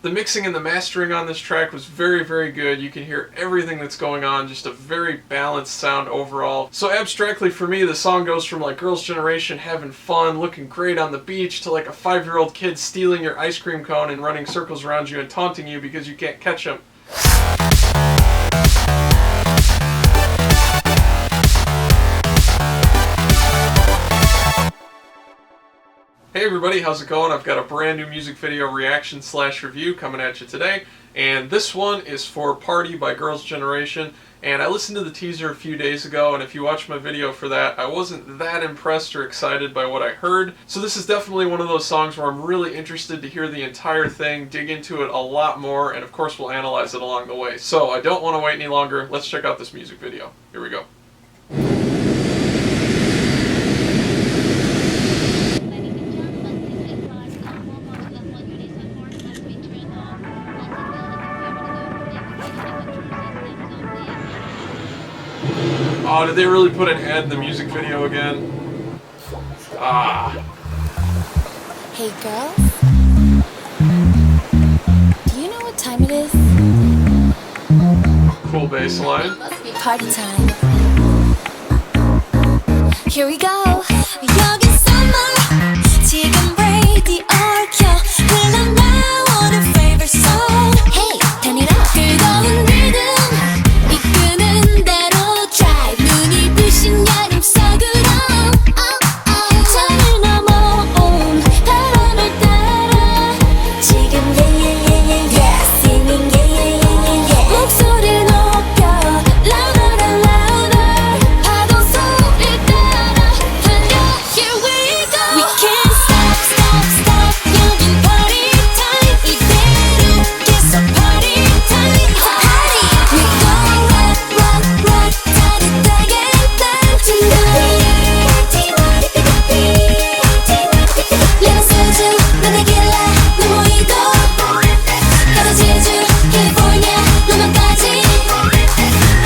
The mixing and the mastering on this track was very, very good. You can hear everything that's going on, just a very balanced sound overall. So abstractly for me, the song goes from like Girls' Generation having fun, looking great on the beach, to like a 5-year-old kid stealing your ice cream cone and running circles around you and taunting you because you can't catch him. Hey everybody, how's it going? I've got a brand new music video reaction / review coming at you today, and this one is for Party by Girls' Generation. And I listened to the teaser a few days ago, and if you watch my video for that, I wasn't that impressed or excited by what I heard. So this is definitely one of those songs where I'm really interested to hear the entire thing, dig into it a lot more, and of course we'll analyze it along the way. So I don't want to wait any longer, let's check out this music video. Here we go. Oh, did they really put an ad in the music video again? Ah. Hey girls, do you know what time it is? Cool bass line. Party time. Here we go. 여기 summer. 지금 radio 켜. 흘러 나오는 favorite song. Hey, turn it up. 뜨거운 rhythm. 이끄는 대로 drive. 눈이 부신 여름 속으로. 창을 넘어온 바람을 따라. 지금 yeah, singing yeah. 목소리를 높여 louder and louder. 파도 소리 따라 달려. Here we go. We can't stop. 여긴 party time. 이대로 계속 party time. It's a party. We go rock. 따뜻하게 날 tonight. Let's do 너네 길라 너 모이고 가자 제주 캘리포니아 로마까지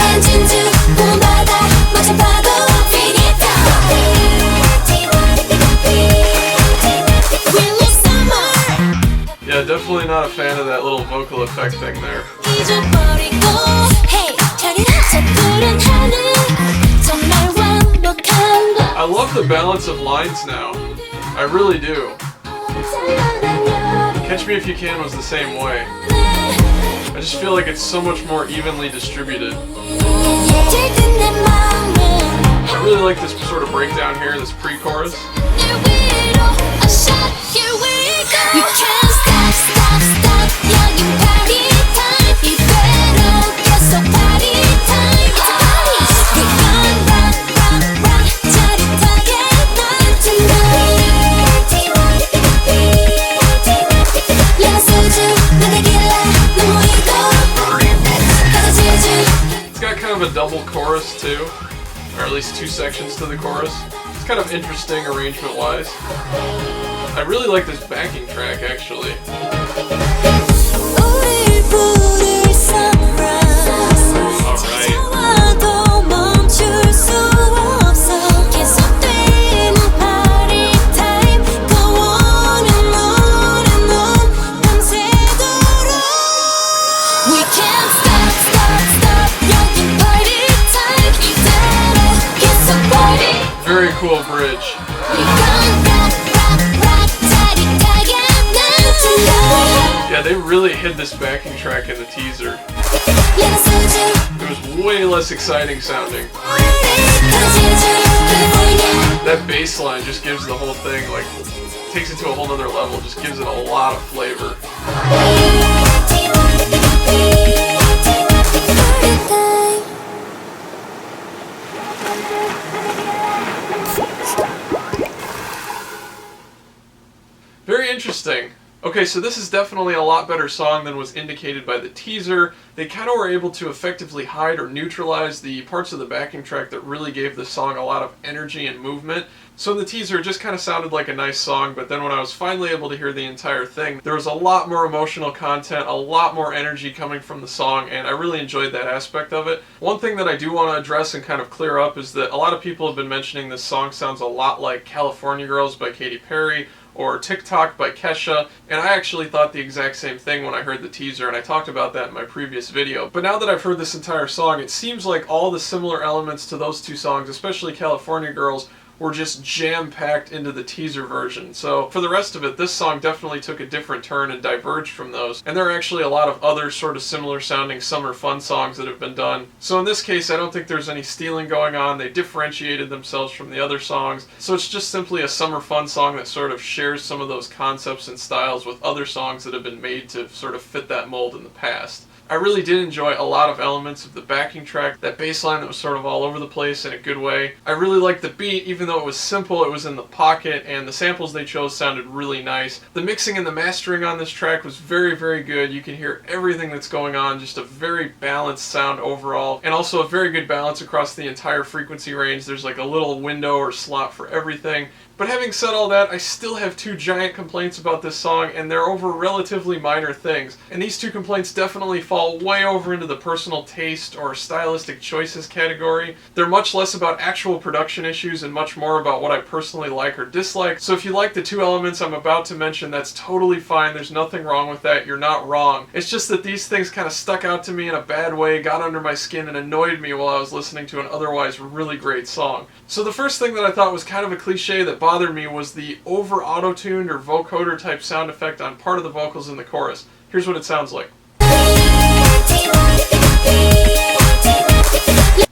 엔진주 봄 바다 멋진 파도 finito. We love summer. Yeah, definitely not a fan of that little vocal effect thing there. 잊어버리고 Hey, turn it up. 저 푸른 하늘 정말 완벽한 것. I love the balance of lines now. I really do. Catch Me If You Can was the same way. I just feel like it's so much more evenly distributed. I really like this sort of breakdown here, this pre-chorus. We can't stop. 여긴 party time. 이대로 계속 party time. It's a party. We gon' rock. 짜릿하게 날 tonight. Let's do 너네 길라 너 모이고 가자 제주. It's got kind of a double chorus too, or at least 2 sections to the chorus. It's kind of interesting arrangement-wise. I really like this backing track actually. 우릴 부를 sunrise. Alright. 찾아와도 멈출 수 없어. 계속되는 party time. Go on and on 밤새도록. We can't stop. 여긴 party time. 이대로 계속 party. Very cool bridge. We gon' rock. 짜릿하게 날 tonight. Yeah, they really hid this backing track in the teaser. Let's do It was way less exciting sounding. 가자 제주 캘리포니아. That bass line just gives the whole thing, like, takes it to a whole nother level, just gives it a lot of flavor. Very interesting. Okay, so this is definitely a lot better song than was indicated by the teaser. They kind of were able to effectively hide or neutralize the parts of the backing track that really gave the song a lot of energy and movement. So in the teaser, it just kind of sounded like a nice song, but then when I was finally able to hear the entire thing, there was a lot more emotional content, a lot more energy coming from the song, and I really enjoyed that aspect of it. One thing that I do want to address and kind of clear up is that a lot of people have been mentioning this song sounds a lot like California Girls by Katy Perry, or TikTok by Kesha, and I actually thought the exact same thing when I heard the teaser, and I talked about that in my previous video. But now that I've heard this entire song, it seems like all the similar elements to those two songs, especially California Girls, were just jam-packed into the teaser version. So for the rest of it, this song definitely took a different turn and diverged from those. And there are actually a lot of other sort of similar sounding summer fun songs that have been done. So in this case, I don't think there's any stealing going on. They differentiated themselves from the other songs. So it's just simply a summer fun song that sort of shares some of those concepts and styles with other songs that have been made to sort of fit that mold in the past. I really did enjoy a lot of elements of the backing track, that bass line that was sort of all over the place in a good way. I really liked the beat, even though it was simple, it was in the pocket, and the samples they chose sounded really nice. The mixing and the mastering on this track was very, very good. You can hear everything that's going on, just a very balanced sound overall, and also a very good balance across the entire frequency range. There's like a little window or slot for everything. But having said all that, I still have two giant complaints about this song, and they're over relatively minor things. And these two complaints definitely fall way over into the personal taste or stylistic choices category. They're much less about actual production issues and much more about what I personally like or dislike. So if you like the two elements I'm about to mention, that's totally fine. There's nothing wrong with that. You're not wrong. It's just that these things kind of stuck out to me in a bad way, got under my skin, and annoyed me while I was listening to an otherwise really great song. So the first thing that I thought was kind of a cliche that bothered me was the over auto-tuned or vocoder type sound effect on part of the vocals in the chorus. Here's what it sounds like.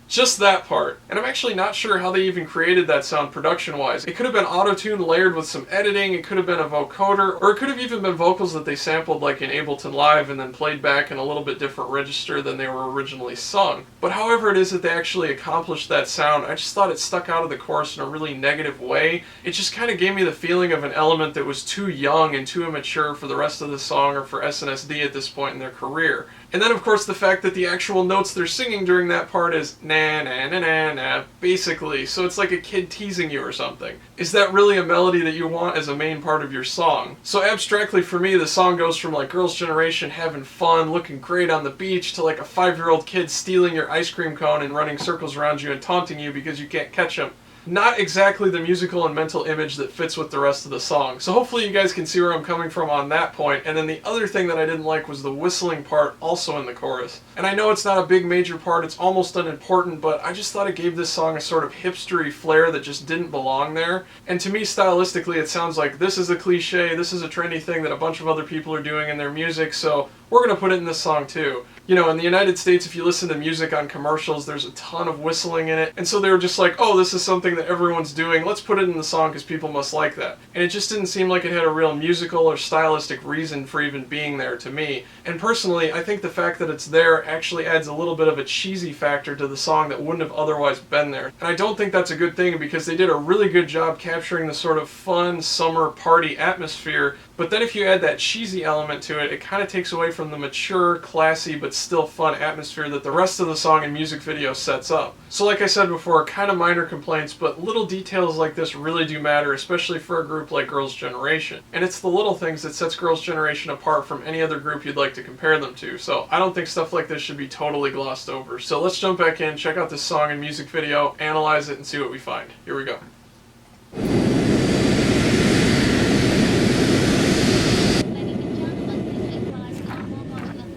Just that part. And I'm actually not sure how they even created that sound production-wise. It could have been auto-tune layered with some editing, it could have been a vocoder, or it could have even been vocals that they sampled like in Ableton Live and then played back in a little bit different register than they were originally sung. But however it is that they actually accomplished that sound, I just thought it stuck out of the chorus in a really negative way. It just kind of gave me the feeling of an element that was too young and too immature for the rest of the song or for SNSD at this point in their career. And then of course the fact that the actual notes they're singing during that part is na na na na na, basically, so it's like a kid teasing you or something. Is that really a melody that you want as a main part of your song? So abstractly for me, the song goes from like Girls' Generation having fun, looking great on the beach, to like a 5-year-old kid stealing your ice cream cone and running circles around you and taunting you because you can't catch him. Not exactly the musical and mental image that fits with the rest of the song. So hopefully you guys can see where I'm coming from on that point. And then the other thing that I didn't like was the whistling part also in the chorus. And I know it's not a big major part, it's almost unimportant, but I just thought it gave this song a sort of hipstery flair that just didn't belong there. And to me, stylistically, it sounds like this is a cliche, this is a trendy thing that a bunch of other people are doing in their music, so we're going to put it in this song too. You know, in the United States, if you listen to music on commercials, there's a ton of whistling in it. And so they were just like, oh, this is something that everyone's doing. Let's put it in the song because people must like that. And it just didn't seem like it had a real musical or stylistic reason for even being there to me. And personally, I think the fact that it's there actually adds a little bit of a cheesy factor to the song that wouldn't have otherwise been there. And I don't think that's a good thing because they did a really good job capturing the sort of fun summer party atmosphere. But then if you add that cheesy element to it, it kind of takes away from the mature, classy, but still fun atmosphere that the rest of the song and music video sets up. So like I said before, kind of minor complaints, but little details like this really do matter, especially for a group like Girls' Generation. And it's the little things that sets Girls' Generation apart from any other group you'd like to compare them to. So I don't think stuff like this should be totally glossed over. So let's jump back in, check out this song and music video, analyze it, and see what we find. Here we go.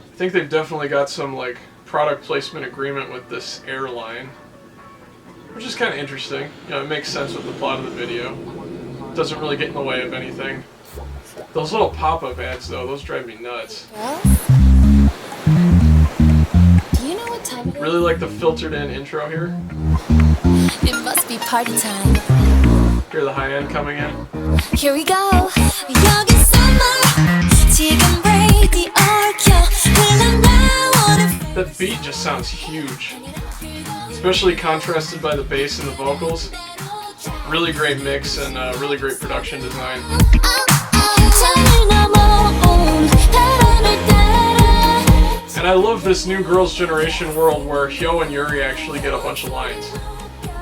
I think they've definitely got some like product placement agreement with this airline, which is kind of interesting. You know, it makes sense with the plot of the video. Doesn't really get in the way of anything. Those little pop-up ads though, those drive me nuts. Do you know what time it is? Really like the filtered in intro here. It must be party time. Hear the high end coming in. Here we go. 여기 summer. 지금 radio 켜. That beat just sounds huge, especially contrasted by the bass and the vocals. Really great mix and really great production design. And I love this new Girls' Generation world where Hyo and Yuri actually get a bunch of lines.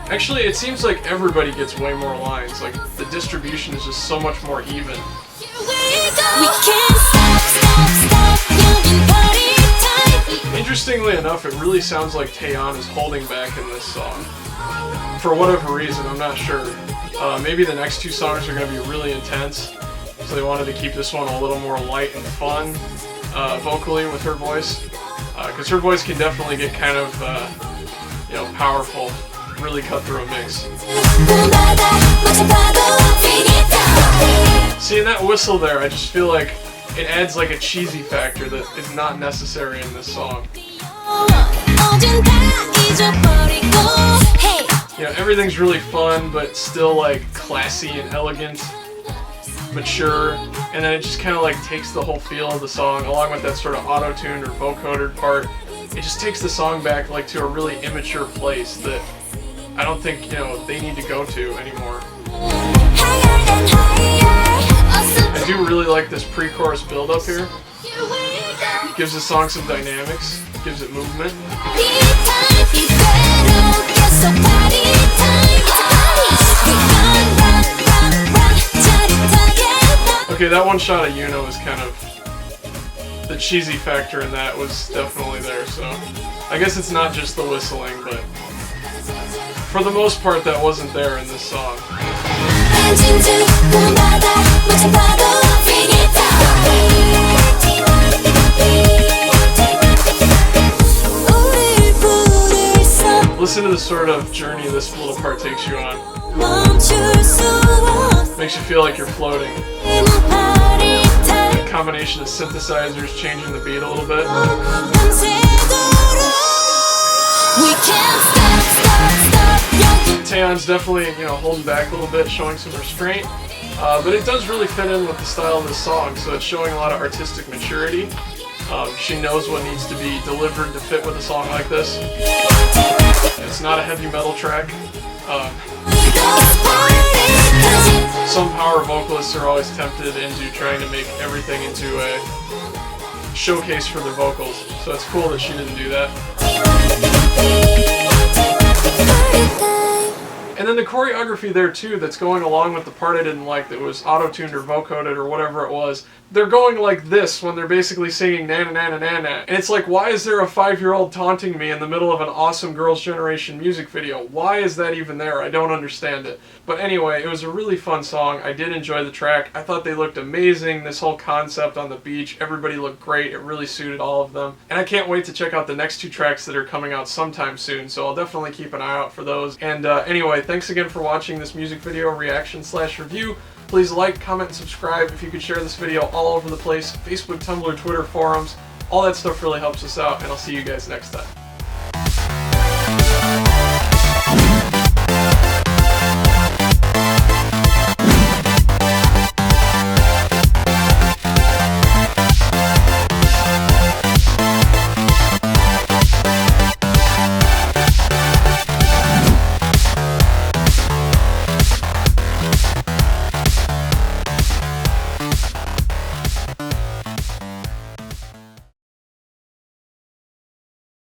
Actually, it seems like everybody gets way more lines. Like, the distribution is just so much more even. We can't stop. Interestingly enough, it really sounds like Taeyeon is holding back in this song. For whatever reason, I'm not sure. Maybe the next two songs are going to be really intense, so they wanted to keep this one a little more light and fun vocally with her voice, because her voice can definitely get kind of powerful, really cut through a mix. Seeing that whistle there, I just feel like it adds like a cheesy factor that is not necessary in this song. Everything's really fun, but still like classy and elegant, mature, and then it just kind of like takes the whole feel of the song, along with that sort of auto-tuned or vocoded part. It just takes the song back like to a really immature place that I don't think they need to go to anymore. I do really like this pre-chorus build-up here. It gives the song some dynamics, gives it movement. Okay, that one shot of Yuno was kind of... the cheesy factor in that was definitely there, so... I guess it's not just the whistling, but... for the most part, that wasn't there in this song. Listen to the sort of journey this little part takes you on. Makes you feel like you're floating. A combination of synthesizers changing the beat a little bit. Taeyeon's definitely, holding back a little bit, showing some restraint. But it does really fit in with the style of the song, so it's showing a lot of artistic maturity. She knows what needs to be delivered to fit with a song like this. It's not a heavy metal track. Some power vocalists are always tempted into trying to make everything into a showcase for their vocals, so it's cool that she didn't do that. And then the choreography there too, that's going along with the part I didn't like that was auto-tuned or vocoded or whatever it was. They're going like this when they're basically singing na na na na na na. And it's like, why is there a 5-year-old taunting me in the middle of an awesome Girls' Generation music video? Why is that even there? I don't understand it. But anyway, it was a really fun song. I did enjoy the track. I thought they looked amazing. This whole concept on the beach, everybody looked great. It really suited all of them. And I can't wait to check out the next 2 tracks that are coming out sometime soon, so I'll definitely keep an eye out for those. And anyway, thanks again for watching this music video reaction/review. Please like, comment, and subscribe. If you could share this video all over the place, Facebook, Tumblr, Twitter, forums, all that stuff really helps us out, and I'll see you guys next time.